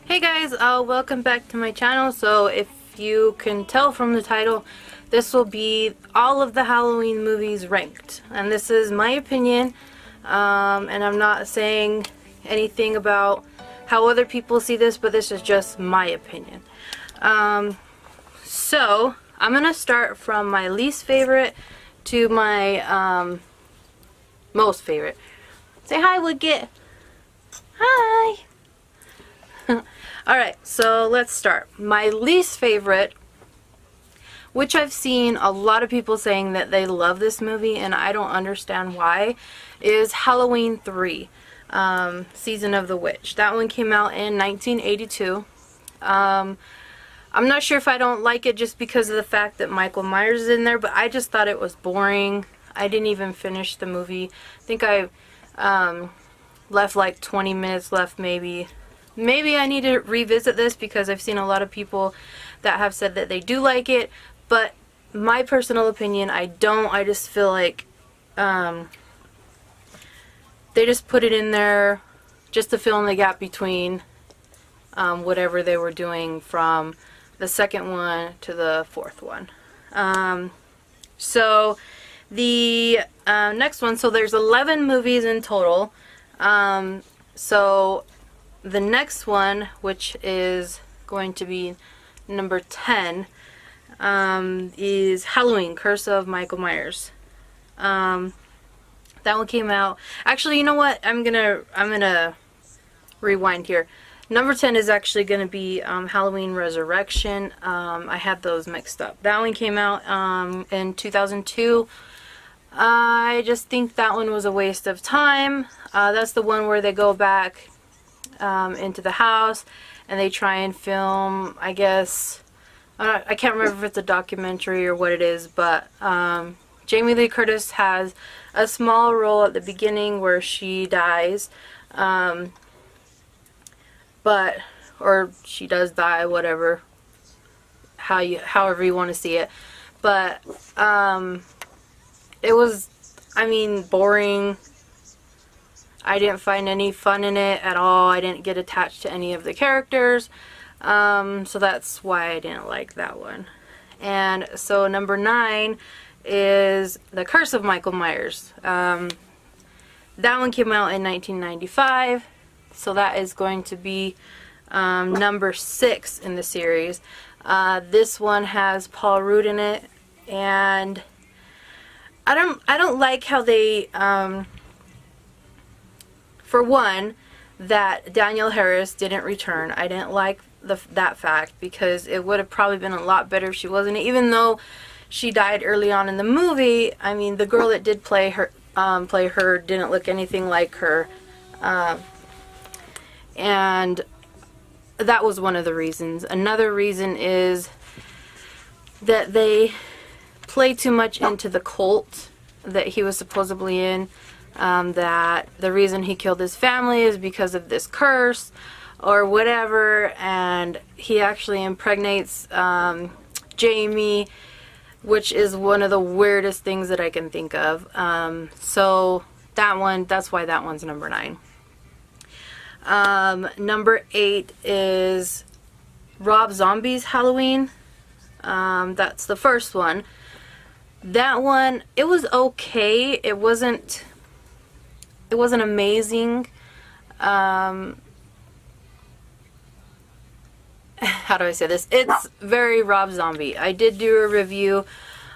Hey guys, welcome back to my channel. So if you can tell from the title, this will be all of the Halloween movies ranked. And this is my opinion, and I'm not saying anything about how other people see this, but this is just my opinion. So I'm going to start from my least favorite to my most favorite. Say hi, Wicket. Hi. Alright, so let's start. My least favorite, which I've seen a lot of people saying that they love this movie and I don't understand why, is Halloween 3, Season of the Witch. That one came out in 1982. I'm not sure if I don't like it just because of the fact that Michael Myers is in there, but I just thought it was boring. I didn't even finish the movie. I think I left like 20 minutes left maybe. Maybe I need to revisit this because I've seen a lot of people that have said that they do like it, but my personal opinion, I don't. I just feel like they just put it in there just to fill in the gap between whatever they were doing from the second one to the fourth one. So the next one, so there's 11 movies in total. So the next one, which is going to be number 10, is Halloween, Curse of Michael Myers. That one came out. Actually, you know what? I'm gonna rewind here. Number 10 is actually gonna be Halloween Resurrection. I had those mixed up. That one came out in 2002. I just think that one was a waste of time. That's the one where they go back into the house and they try and film, I guess, I can't remember if it's a documentary or what it is, but Jamie Lee Curtis has a small role at the beginning where she dies, or she does die, whatever, however you want to see it, but it was, I mean, boring. I didn't find any fun in it at all. I didn't get attached to any of the characters. So that's why I didn't like that one. And so number 9 is The Curse of Michael Myers. That one came out in 1995. So that is going to be number 6 in the series. This one has Paul Rudd in it. And I don't like how they... For one, that Danielle Harris didn't return. I didn't like that fact because it would have probably been a lot better if she wasn't. Even though she died early on in the movie, I mean, the girl that did play her didn't look anything like her. And that was one of the reasons. Another reason is that they play too much into the cult that he was supposedly in. That the reason he killed his family is because of this curse or whatever, and he actually impregnates Jamie, which is one of the weirdest things that I can think of. So that's why that one's number 9. Number 8 is Rob Zombie's Halloween. That's the first one. That one, it was okay. It wasn't amazing. How do I say this? It's very Rob Zombie. I did do a review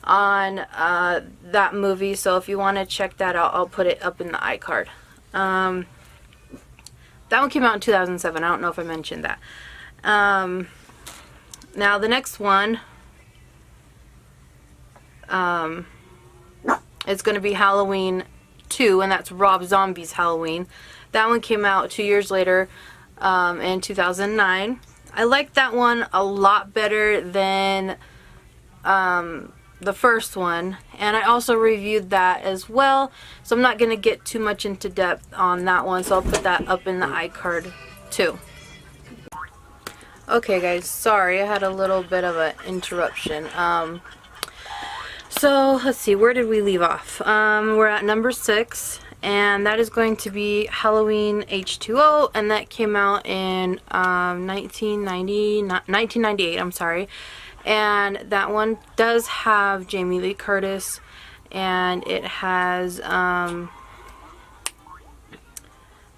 on that movie, so if you want to check that out, I'll put it up in the iCard. That one came out in 2007. I don't know if I mentioned that. Now the next one is going to be Halloween 2, and that's Rob Zombie's Halloween. That one came out 2 years later, in 2009. I liked that one a lot better than the first one, and I also reviewed that as well, so I'm not going to get too much into depth on that one, so I'll put that up in the iCard too. Okay guys, sorry, I had a little bit of an interruption. So let's see, where did we leave off? We're at number 6, and that is going to be Halloween H2O, and that came out in 1998, I'm sorry. And that one does have Jamie Lee Curtis, and it has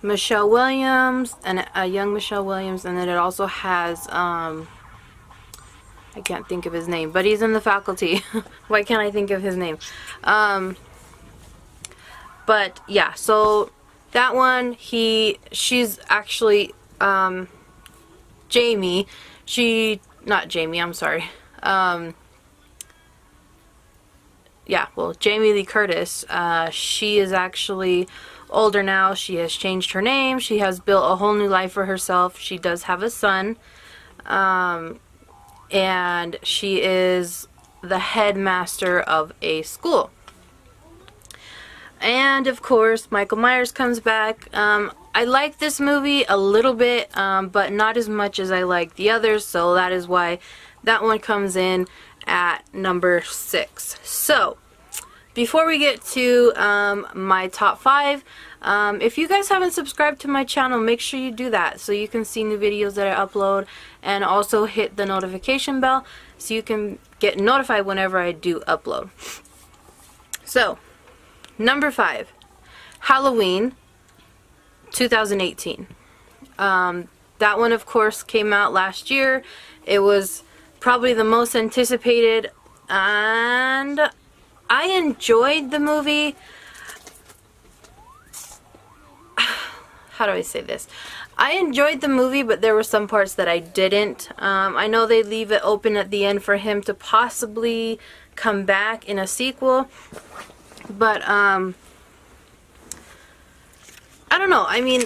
Michelle Williams, and a young Michelle Williams, and then it also has I can't think of his name, but he's in the faculty. Why can't I think of his name? But yeah, so that one, she's actually Jamie. Not Jamie, I'm sorry. Yeah, well, Jamie Lee Curtis, she is actually older now. She has changed her name. She has built a whole new life for herself. She does have a son. And she is the headmaster of a school. And of course, Michael Myers comes back. I like this movie a little bit, but not as much as I like the others, so that is why that one comes in at number 6. So, before we get to my top 5, if you guys haven't subscribed to my channel, make sure you do that so you can see new videos that I upload, and also hit the notification bell so you can get notified whenever I do upload. So, number 5, Halloween 2018. That one, of course, came out last year. It was probably the most anticipated, and I enjoyed the movie. How do I say this? I enjoyed the movie, but there were some parts that I didn't. I know they leave it open at the end for him to possibly come back in a sequel, but I don't know. I mean,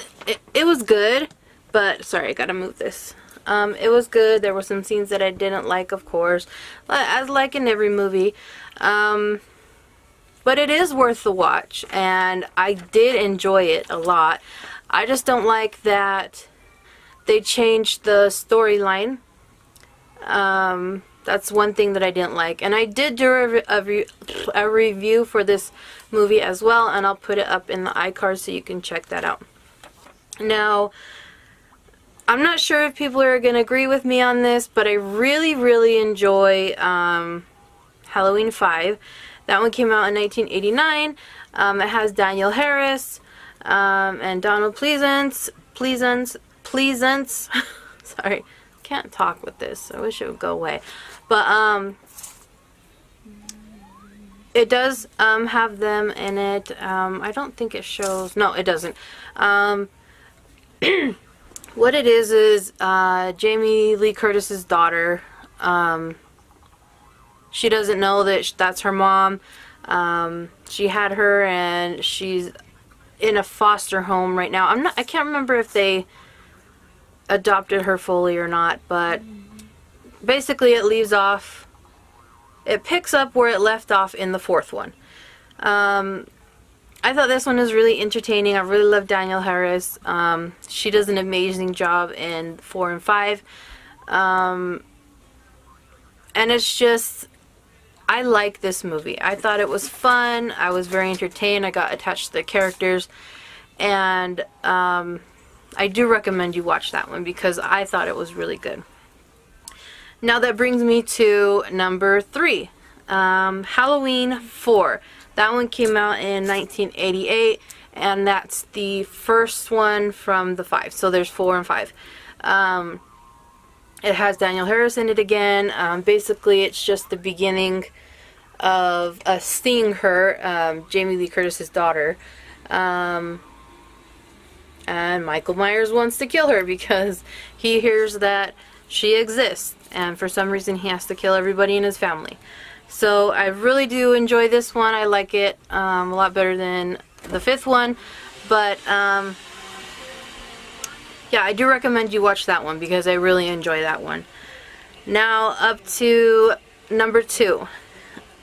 it was good, but sorry, I gotta move this. It was good. There were some scenes that I didn't like, of course, as like in every movie. But it is worth the watch, and I did enjoy it a lot. I just don't like that they changed the storyline. That's one thing that I didn't like. And I did do a review for this movie as well, and I'll put it up in the iCard so you can check that out. Now, I'm not sure if people are going to agree with me on this, but I really, really enjoy Halloween 5. That one came out in 1989. It has Danielle Harris and Donald Pleasence. Sorry, can't talk with this. I wish it would go away. But it does have them in it. I don't think it shows. No, it doesn't. What it is Jamie Lee Curtis's daughter. She doesn't know that that's her mom. She had her, and she's in a foster home right now. I can't remember if they adopted her fully or not, but basically it picks up where it left off in the 4th one. I thought this one was really entertaining. I really love Danielle Harris. She does an amazing job in 4 and 5. And it's just, I like this movie. I thought it was fun. I was very entertained. I got attached to the characters. And I do recommend you watch that one because I thought it was really good. Now that brings me to number 3. Halloween 4. That one came out in 1988, and that's the first one from the 5. So there's 4 and 5. It has Danielle Harris in it again. Basically, it's just the beginning of seeing her, Jamie Lee Curtis's daughter. And Michael Myers wants to kill her because he hears that she exists, and for some reason he has to kill everybody in his family. So I really do enjoy this one. I like it a lot better than the 5th one, but yeah, I do recommend you watch that one because I really enjoy that one. Now up to number 2.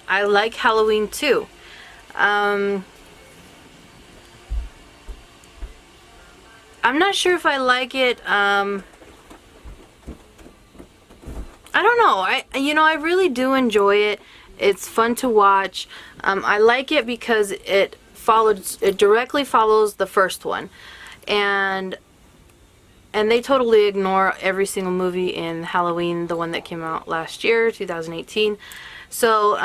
I like Halloween 2. I'm not sure if I like it. I don't know. I really do enjoy it. It's fun to watch. I like it because it it directly follows the first one, and they totally ignore every single movie in Halloween, the one that came out last year, 2018. So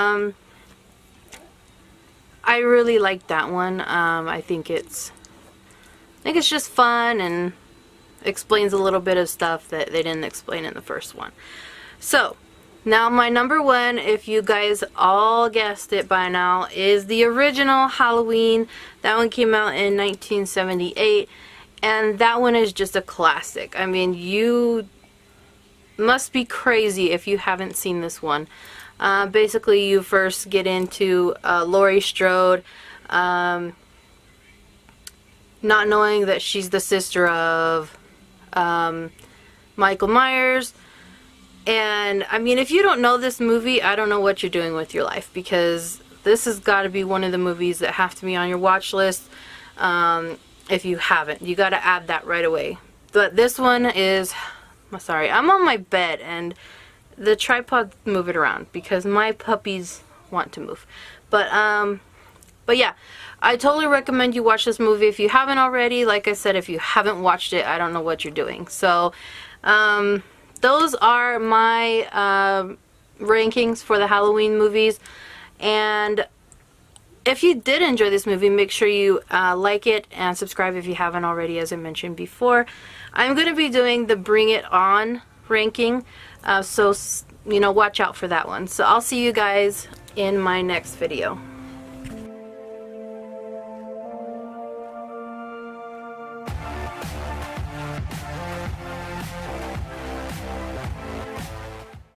I really like that one. I think it's just fun and explains a little bit of stuff that they didn't explain in the first one. So now my number one, if you guys all guessed it by now, is the original Halloween. That one came out in 1978, and that one is just a classic. I mean, you must be crazy if you haven't seen this one. Basically, you first get into Laurie Strode, not knowing that she's the sister of Michael Myers. And I mean, if you don't know this movie, I don't know what you're doing with your life, because this has got to be one of the movies that have to be on your watch list. If you haven't, you got to add that right away. But this one is, sorry, I'm on my bed and the tripod move it around because my puppies want to move. But yeah, I totally recommend you watch this movie if you haven't already. Like I said, if you haven't watched it, I don't know what you're doing. So those are my rankings for the Halloween movies. And if you did enjoy this movie, make sure you like it and subscribe if you haven't already, as I mentioned before. I'm going to be doing the Bring It On ranking, so you know, watch out for that one. So I'll see you guys in my next video.